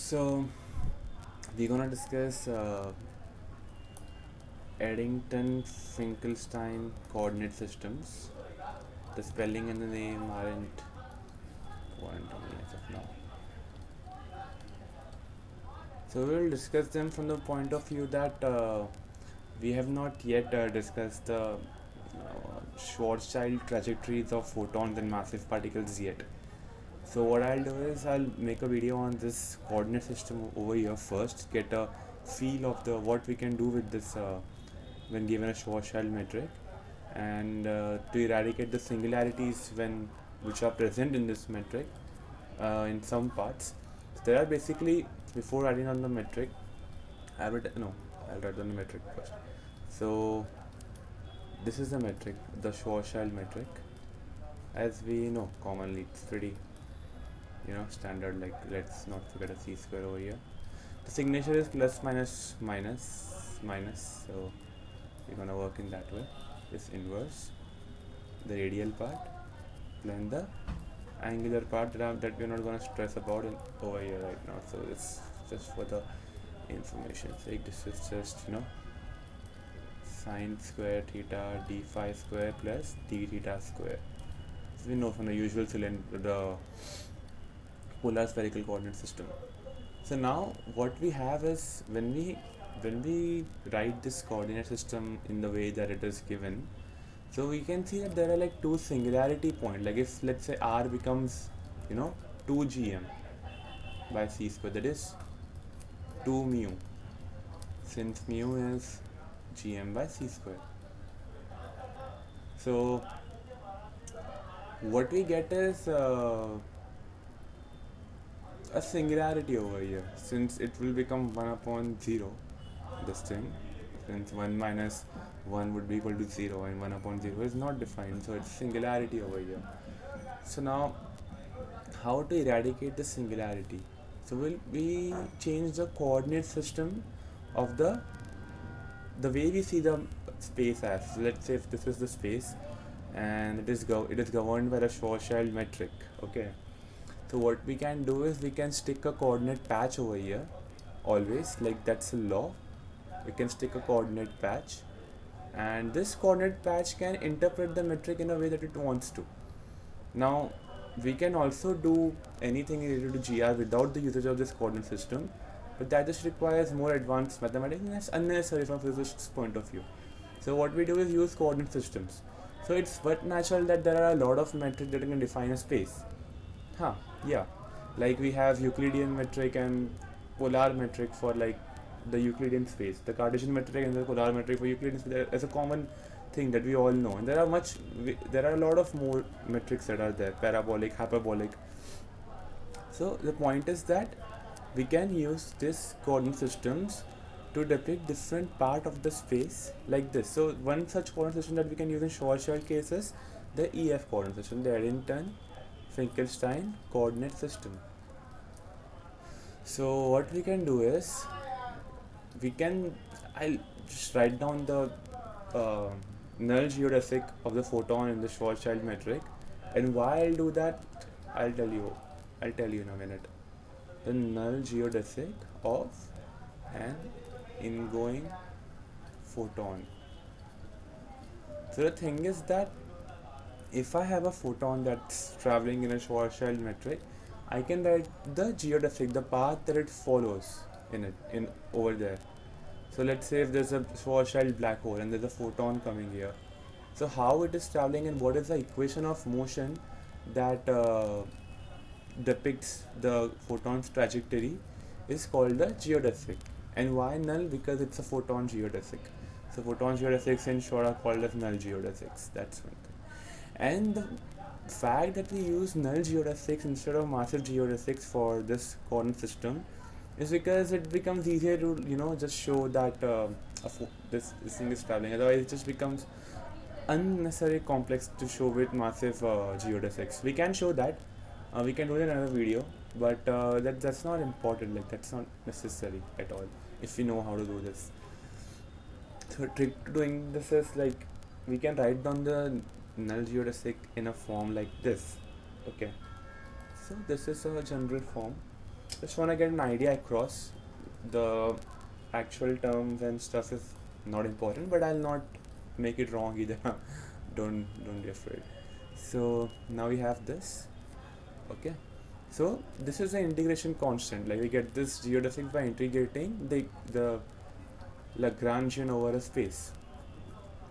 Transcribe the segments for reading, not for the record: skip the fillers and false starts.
So we're gonna discuss Eddington-Finkelstein Coordinate Systems. The spelling and the name aren't important to me as of now. So we'll discuss them from the point of view that we have not yet discussed the Schwarzschild trajectories of photons and massive particles yet. So what I'll do is I'll make a video on this coordinate system over here first, get a feel of the what we can do with this when given a Schwarzschild metric, and to eradicate the singularities which are present in this metric in some parts. So there are basically, before writing on the metric, I'll write on the metric first. So this is the metric, the Schwarzschild metric. As we know, commonly it's pretty standard, like let's not forget a c-square over here. The signature is plus minus minus minus, so we're gonna work in that way. This inverse, the radial part, and the angular part that we're not gonna stress about over here right now. So it's just for the information sake. This is just sine square theta d phi square plus d theta square. So we know from the usual the polar spherical coordinate system. So now what we have is when we write this coordinate system in the way that it is given, so we can see that there are like two singularity points. Like if let's say r becomes 2 gm by c square, that is 2 mu, since mu is gm by c square. So what we get is a singularity over here, since it will become 1 upon 0, this thing, since 1 minus 1 would be equal to 0 and 1 upon 0 is not defined, so it's singularity over here. So now how to eradicate the singularity? So we change the coordinate system of the way we see the space as. So let's say if this is the space and it is governed by the Schwarzschild metric. Okay, so what we can do is we can stick a coordinate patch over here, always, like that's a law. We can stick a coordinate patch, and this coordinate patch can interpret the metric in a way that it wants to. Now we can also do anything related to GR without the usage of this coordinate system, but that just requires more advanced mathematics and that's unnecessary from a physicist's point of view. So what we do is use coordinate systems. So it's but natural that there are a lot of metrics that can define a space. Yeah, like we have Euclidean metric and polar metric for like the Euclidean space, the Cartesian metric and the polar metric for Euclidean space is a common thing that we all know, and there are a lot of more metrics that are there, parabolic, hyperbolic. So the point is that we can use this coordinate systems to depict different part of the space like this. So one such coordinate system that we can use in Schwarzschild cases, the EF coordinate system, the Eddington-Finkelstein Coordinate System. So what we can do is I'll just write down the null geodesic of the photon in the Schwarzschild metric, and why I'll do that, I'll tell you in a minute. The null geodesic of an ingoing photon. So the thing is that if I have a photon that's traveling in a Schwarzschild metric, I can write the geodesic, the path that it follows in over there. So let's say if there's a Schwarzschild black hole and there's a photon coming here, so how it is traveling and what is the equation of motion that depicts the photon's trajectory is called the geodesic. And why null? Because it's a photon geodesic. So photon geodesics in short are called as null geodesics. That's one thing. And the fact that we use null geodesics instead of massive geodesics for this coordinate system is because it becomes easier to just show that this thing is traveling. Otherwise it just becomes unnecessarily complex to show with massive geodesics. We can show that, we can do it in another video, but that's not important, like that's not necessary at all if we know how to do this. So trick to doing this is like we can write down the null geodesic in a form like this. Okay, so this is a general form. just want to get an idea across. The actual terms and stuff is not important, but I'll not make it wrong either. Don't be afraid. So now we have this. Okay, so this is the integration constant. Like we get this geodesic by integrating the Lagrangian over a space.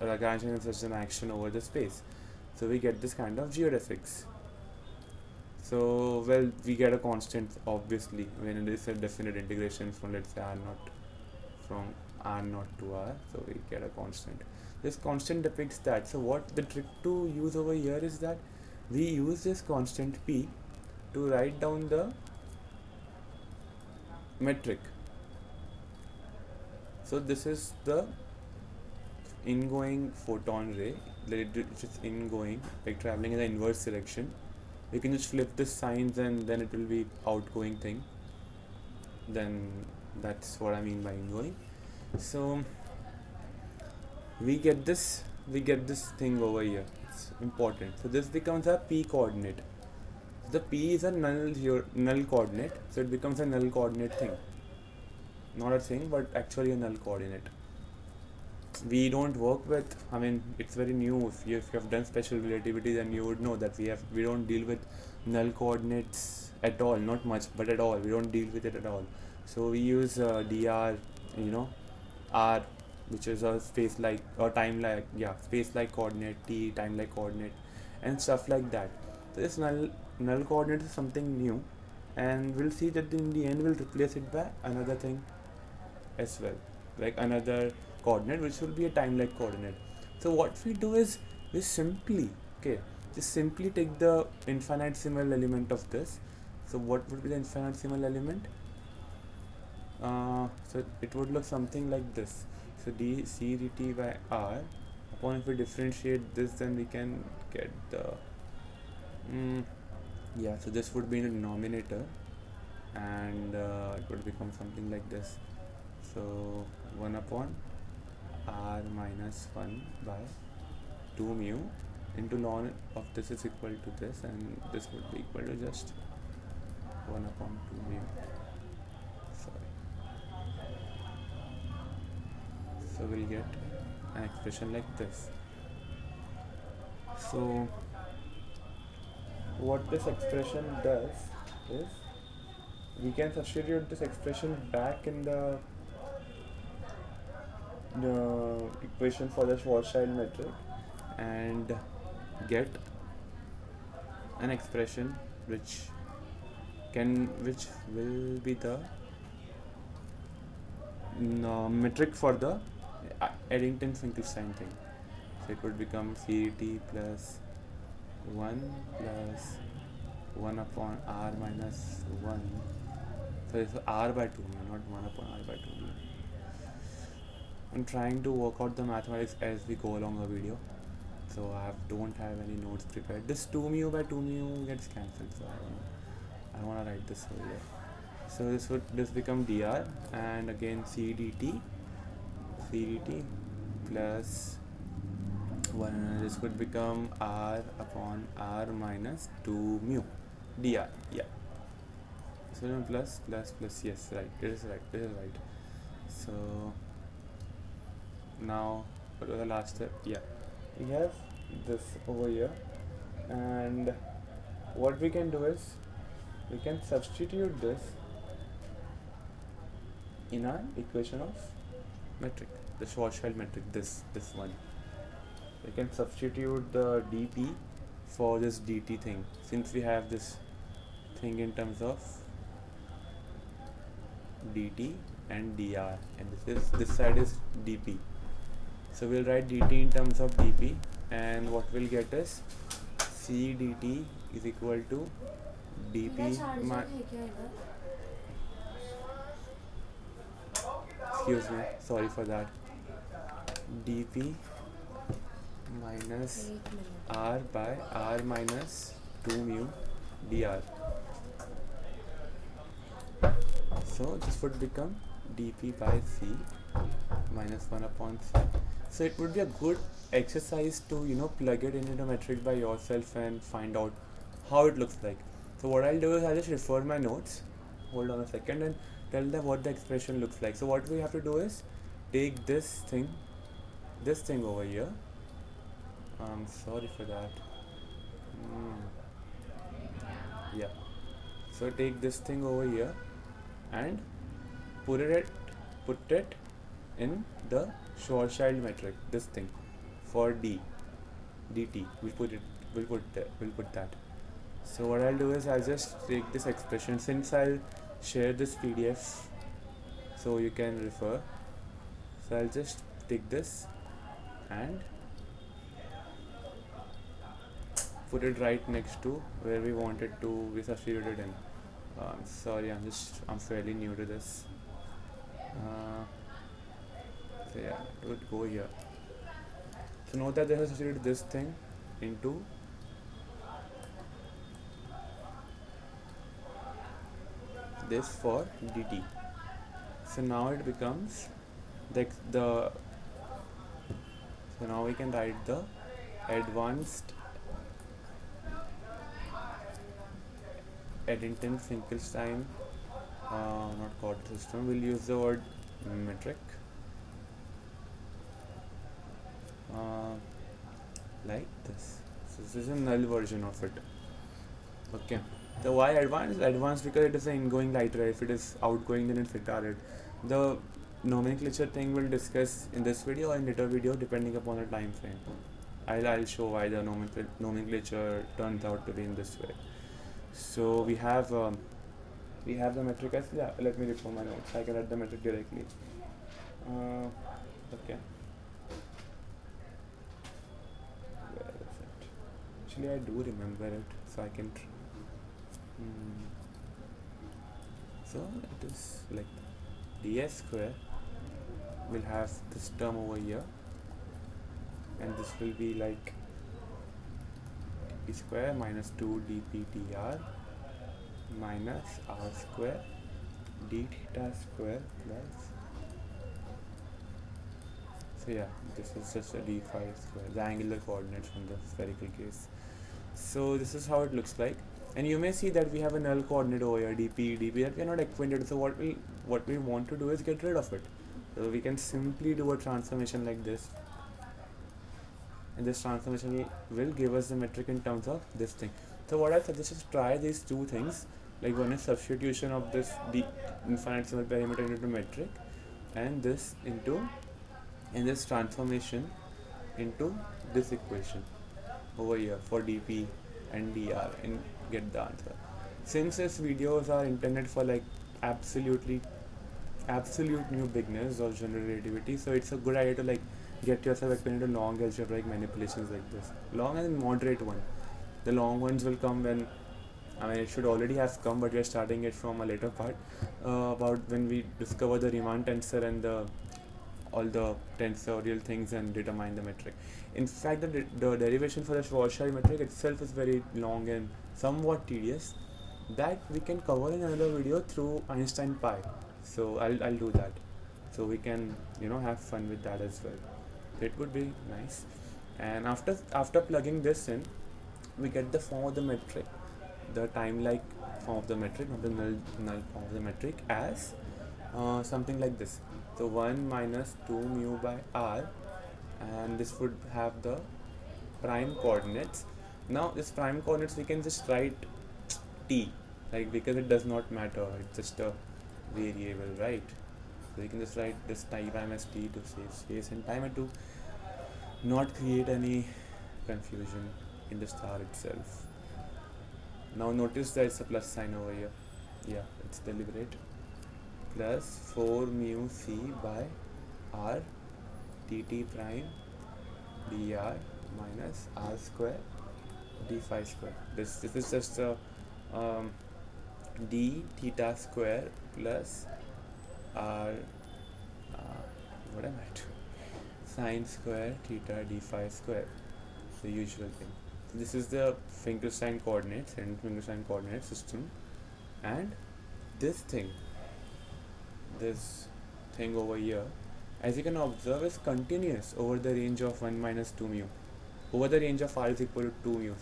Lagrangian is just an action over the space. So we get this kind of geodesics. So well, we get a constant obviously when it is a definite integration from, let's say, r naught to r. So we get a constant. This constant depicts that. So what the trick to use over here is that we use this constant p to write down the metric. So this is the ingoing photon ray, which is ingoing, like traveling in the inverse direction. You can just flip the signs and then it will be outgoing thing. Then that's what I mean by ingoing. So we get this thing over here. It's important. So this becomes a p coordinate. The p is a null coordinate, so it becomes a null coordinate thing. Not a thing, but actually a null coordinate. We don't work with, I mean, it's very new. If you have done special relativity, then you would know that we don't deal with null coordinates at all. Not much, but at all. We don't deal with it at all. So we use dr, r, which is a space-like or time-like, space-like coordinate, t, time-like coordinate, and stuff like that. So this null coordinate is something new, and we'll see that in the end we'll replace it by another thing as well, like another coordinate which will be a time-like coordinate. So what we do is we simply take the infinitesimal element of this. So what would be the infinitesimal element? So it would look something like this. So d c dt by r upon, if we differentiate this, then we can get the so this would be in the denominator, and it would become something like this. So 1 upon r minus 1 by 2 mu into ln of this is equal to this, and this would be equal to just 1 upon 2 mu. Sorry. So we'll get an expression like this. So what this expression does is we can substitute this expression back in the equation for the Schwarzschild metric and get an expression which will be the metric for the Eddington-Finkelstein thing. So it would become CET plus 1 plus 1 upon r minus 1. So it's r by 2, not 1 upon r by 2. I'm trying to work out the mathematics as we go along the video, so I don't have any notes prepared. This 2 mu by 2 mu gets cancelled, so I want to write this over here. So this become dr, and again cdt plus 1. This would become r upon r minus 2 mu dr. So plus, yes, right. This is right. So now what was the last step? We have this over here, and what we can do is we can substitute this in our equation of metric, the Schwarzschild metric, this one. We can substitute the dp for this dt thing, since we have this thing in terms of dt and dr, and this side is dp. So we'll write dt in terms of dp, and what we'll get is c dt is equal to dp excuse me, sorry for that, dp minus r by r minus 2 mu dr. So this would become dp by c minus 1 upon c. So it would be a good exercise to plug it into the metric by yourself and find out how it looks like. So what I'll do is I'll just refer my notes hold on a second and tell them what the expression looks like. So what we have to do is take this thing over here. I'm sorry for that. Yeah. So take this thing over here and put it in the Schwarzschild metric. This thing for dt. We'll put that. So what I'll do is I'll just take this expression, since I'll share this PDF so you can refer. So I'll just take this and put it right next to where we want it to be substituted in. Sorry, I'm fairly new to this. So yeah, it would go here. So note that they have substituted this thing into this for dt. So now it becomes so now we can write the advanced Eddington-Finkelstein not coordinate system. We'll use the word metric like this. So this is a null version of it. Okay. So why advanced? Advanced because it is an ingoing light ray. If it is outgoing, then it's retarded. The nomenclature thing we'll discuss in this video or in later video depending upon the time frame. I'll show why the nomenclature turns out to be in this way. So we have the metric as, yeah, let me refer my notes. I can add the metric directly. Okay. Where is it? Actually, I do remember it, so I can. So it is like ds square will have this term over here, and this will be like d square minus 2 dptr minus r square d theta square plus, so yeah, this is just a d phi square, the angular coordinates from the spherical case. So this is how it looks like, and you may see that we have a null coordinate over here, dp that we are not acquainted. So what we want to do is get rid of it. So we can simply do a transformation like this, and this transformation will give us the metric in terms of this thing. So what I suggest is try these two things, like one is substitution of this the infinite symbol parameter into metric, and this transformation into this equation over here for dp and dr, and get the answer. Since these videos are intended for like absolute new beginners of general relativity, so it's a good idea to like get yourself acquainted to long algebraic manipulations like this. Long and moderate one. The long ones will come when, I mean, it should already have come, but we are starting it from a later part, about when we discover the Riemann tensor and all the tensorial things and determine the metric. In fact, the derivation for the Schwarzschild metric itself is very long and somewhat tedious, that we can cover in another video through Einstein pi. So I'll do that, so we can have fun with that as well. It would be nice. And after plugging this in, we get the form of the metric, the time-like form of the metric, not the null form of the metric, as something like this. So 1 minus 2 mu by r, and this would have the prime coordinates. Now this prime coordinates we can just write t, like, because it does not matter, it's just a variable, right? So you can just write this time as t to save space and time, and to not create any confusion in the star itself. Now notice that it's a plus sign over here. Yeah, it's deliberate. Plus 4 mu c by r dt prime dr minus r square d phi square. This is just a d theta square plus r what am I doing? Sine square theta d phi square, the usual thing. So this is the Finkelstein coordinates and Finkelstein coordinate system, and this thing over here, as you can observe, is continuous over the range of 1 minus 2 mu, over the range of r is equal to 2 mu.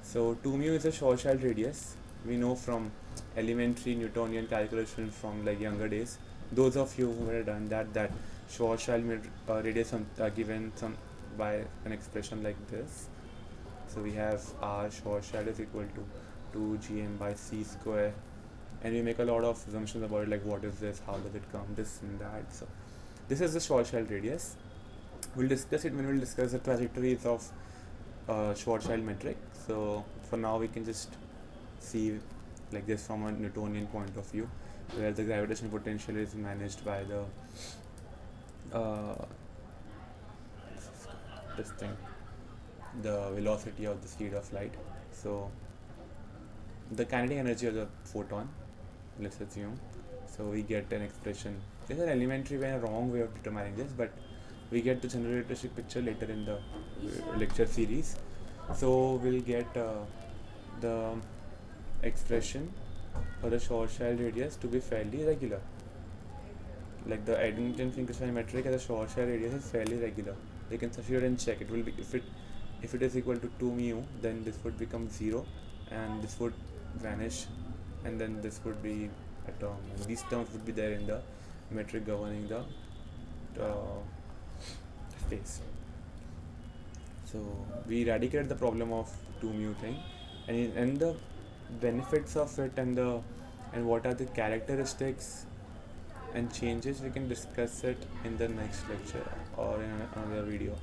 So 2 mu is a Schwarzschild radius. We know from elementary Newtonian calculation from like younger days. Those of you who have done that Schwarzschild radius given some by an expression like this. So we have R Schwarzschild is equal to 2 gm by c square, and we make a lot of assumptions about it, like what is this, how does it come, this and that. So this is the Schwarzschild radius. We'll discuss it when we'll discuss the trajectories of Schwarzschild metric. So for now we can just see like this from a Newtonian point of view, where the gravitational potential is managed by the this thing, the velocity of the speed of light. So the kinetic energy of the photon, let's assume. So we get an expression. There's an elementary way and a wrong way of determining this, but we get the general electric picture later in the lecture series. So we'll get the expression for the Schwarzschild radius to be fairly regular. Like the Eddington-Finkelstein metric as a Schwarzschild radius is fairly regular. You can substitute and check. It will be if it is equal to 2 mu, then this would become 0, and this would vanish, and then this would be a term. And these terms would be there in the metric governing the space. So we eradicated the problem of 2 mu thing, and the benefits of it and what are the characteristics and changes, we can discuss it in the next lecture or in another video.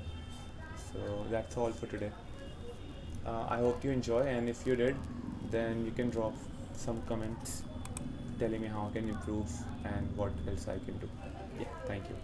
So that's all for today. I hope you enjoy, and if you did, then you can drop some comments telling me how I can improve and what else I can do. Yeah, thank you.